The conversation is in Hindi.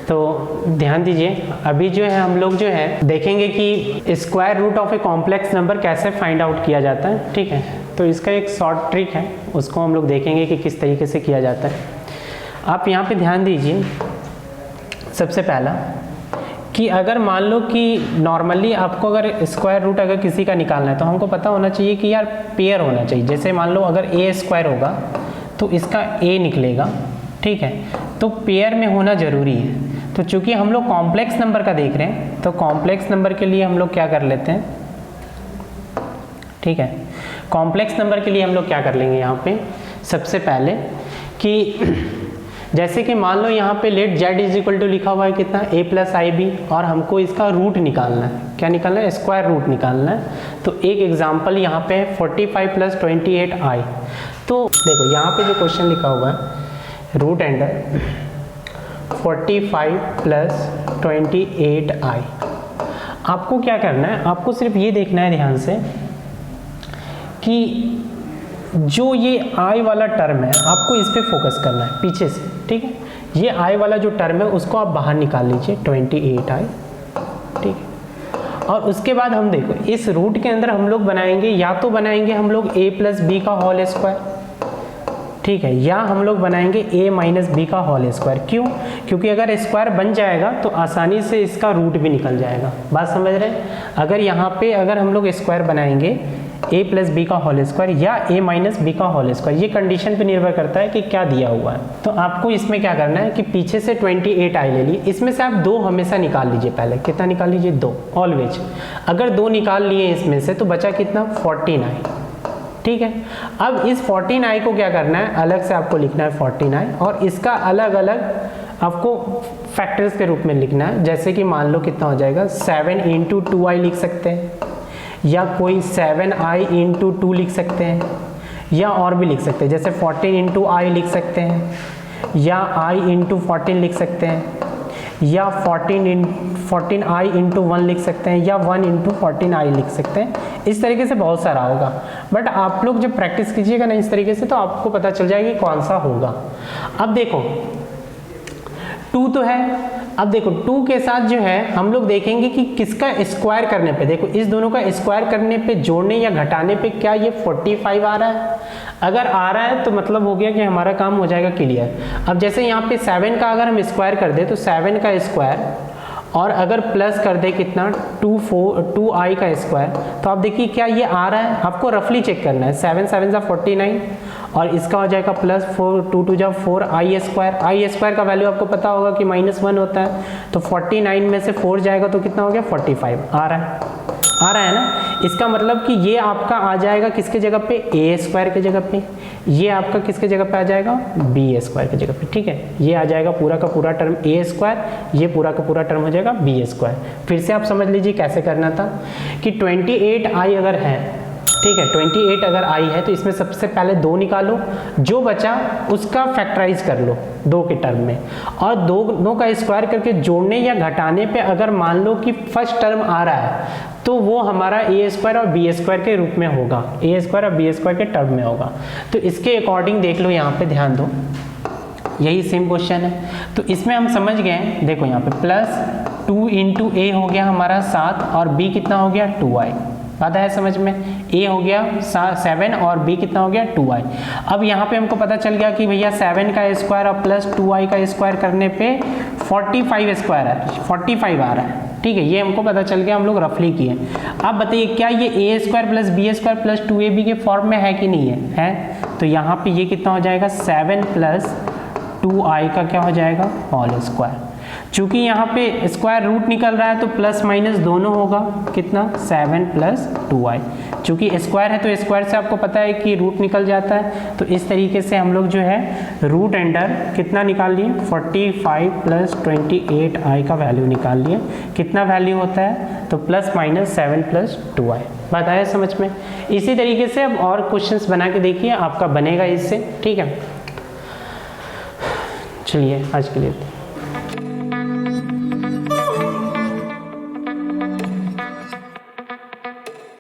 तो ध्यान दीजिए, अभी जो है हम लोग जो है देखेंगे कि square root of a complex number कैसे फाइंड आउट किया जाता है। ठीक है, तो इसका एक शॉर्ट ट्रिक है, उसको हम लोग देखेंगे कि किस तरीके से किया जाता है। आप यहाँ पे ध्यान दीजिए, सबसे पहला कि अगर मान लो कि नॉर्मली आपको अगर स्क्वायर रूट अगर किसी का निकालना है तो हमको पता होना चाहिए कि यार पेयर होना चाहिए। जैसे मान लो अगर ए स्क्वायर होगा तो इसका ए निकलेगा, ठीक है, तो पेयर में होना ज़रूरी है। तो चूंकि हम लोग कॉम्प्लेक्स नंबर का देख रहे हैं तो कॉम्प्लेक्स नंबर के लिए हम लोग क्या कर लेते हैं, ठीक है, कॉम्प्लेक्स नंबर के लिए हम लोग क्या कर लेंगे यहाँ पे सबसे पहले कि जैसे कि मान लो यहाँ पे let z is equal to लिखा हुआ है कितना a प्लस आई बी, और हमको इसका रूट निकालना है। क्या निकालना है? स्क्वायर रूट निकालना है। तो एक एग्जांपल यहाँ पे 45 प्लस 28i। तो देखो यहाँ पे जो क्वेश्चन लिखा हुआ है रूट एंडर 45 प्लस 28i, आपको क्या करना है, आपको सिर्फ ये देखना है ध्यान से कि जो ये i वाला टर्म है आपको इस पे फोकस करना है पीछे से, ठीक है। ये i वाला जो टर्म है उसको आप बाहर निकाल लीजिए 28i, ठीक है। और उसके बाद हम देखो इस रूट के अंदर हम लोग बनाएंगे, या तो बनाएंगे हम लोग a प्लस बी का होल स्क्वायर, ठीक है, या हम लोग बनाएंगे a माइनस बी का होल स्क्वायर। क्यों? क्योंकि अगर स्क्वायर बन जाएगा तो आसानी से इसका रूट भी निकल जाएगा। बात समझ रहे हैं? अगर यहाँ पे अगर हम लोग स्क्वायर बनाएंगे a प्लस बी का होल स्क्वायर या a माइनस बी का होल स्क्वायर, ये कंडीशन पे निर्भर करता है कि क्या दिया हुआ है। तो आपको इसमें क्या करना है कि पीछे से 28i ले ली, इसमें से आप 2 हमेशा निकाल लीजिए। पहले कितना निकाल लीजिए? 2 ऑलवेज। अगर 2 निकाल लिए इसमें से तो बचा कितना? 14i, ठीक है। अब इस 14i को क्या करना है, अलग से आपको लिखना है 14i, और इसका अलग अलग आपको फैक्टर्स के रूप में लिखना है। जैसे कि मान लो कितना हो जाएगा, 7 इंटू 2i लिख सकते हैं, या कोई 7i इंटू 2 लिख सकते हैं, या और भी लिख सकते हैं, जैसे 14 इंटू आई लिख सकते हैं, या i इंटू 14 लिख सकते हैं, या 14i इंटू 1 लिख सकते हैं, या 1 इंटू 14i लिख सकते हैं। इस तरीके से बहुत सारा होगा, बट आप लोग जब प्रैक्टिस कीजिएगा ना इस तरीके से तो आपको पता चल जाएगा कि कौन सा होगा। अब देखो 2 तो है, अब देखो 2 के साथ जो है हम लोग देखेंगे कि किसका स्क्वायर करने पे, देखो इस दोनों का स्क्वायर करने पे, जोड़ने या घटाने पे क्या ये 45 आ रहा है? अगर आ रहा है तो मतलब हो गया कि हमारा काम हो जाएगा क्लियर। अब जैसे यहाँ पे 7 का अगर हम स्क्वायर कर दे तो 7 का स्क्वायर, और अगर प्लस कर दे कितना 2i का स्क्वायर, तो आप देखिए क्या ये आ रहा है। आपको रफली चेक करना है, 7 7 जा 49, और इसका हो जाएगा प्लस 4 2 2 जा 4i स्क्वायर। आई स्क्वायर का वैल्यू आपको पता होगा कि -1 होता है, तो 49 में से 4 जाएगा तो कितना हो गया? 45 आ रहा है ना। इसका मतलब कि ये आपका आ जाएगा किसके जगह पे? a स्क्वायर के जगह पे। ये आपका किसके जगह पे आ जाएगा? b स्क्वायर के जगह पे, ठीक है। ये आ जाएगा पूरा का पूरा टर्म a स्क्वायर, ये पूरा का पूरा टर्म हो जाएगा b स्क्वायर। फिर से आप समझ लीजिए कैसे करना था कि 28i अगर है, ठीक है, 28 अगर i है तो इसमें सबसे पहले 2 निकालो, जो बचा उसका फैक्टराइज कर लो 2 के टर्म में, और दोनों का स्क्वायर करके जोड़ने या घटाने पे अगर मान लो कि फर्स्ट टर्म आ रहा है तो वो हमारा a स्क्वायर और b स्क्वायर के रूप में होगा, a स्क्वायर और b स्क्वायर के टर्म में होगा। तो इसके अकॉर्डिंग देख लो, यहाँ पे ध्यान दो, यही सेम क्वेश्चन है। तो इसमें हम समझ गए, देखो यहाँ पे प्लस 2 इंटू a हो गया हमारा 7, और b कितना हो गया? 2i। बात है समझ में? a हो गया 7 और b कितना हो गया? 2i। अब यहाँ पे हमको पता चल गया कि भैया 7 का स्क्वायर और प्लस 2i का स्क्वायर करने पे 45 स्क्वायर है, 45 आ रहा है, ठीक है। ये हमको पता चल गया, हम लोग रफली किए। अब बताइए क्या ये a square plus b square plus 2ab के फॉर्म में है कि नहीं है? तो यहाँ पे ये कितना हो जाएगा? 7 प्लस 2i का क्या हो जाएगा? Whole square. चूंकि यहाँ पे स्क्वायर रूट निकल रहा है तो प्लस माइनस दोनों होगा, कितना? 7 प्लस 2i। चूंकि स्क्वायर है तो स्क्वायर से आपको पता है कि रूट निकल जाता है। तो इस तरीके से हम लोग जो है रूट अंडर कितना निकाल लिए? 45 प्लस 28i का वैल्यू निकाल लिए। कितना वैल्यू होता है? तो प्लस माइनस 7 प्लस 2i। बात आया समझ में? इसी तरीके से अब और क्वेश्चंस बना के देखिए, आपका बनेगा इससे, ठीक है। चलिए आज के लिए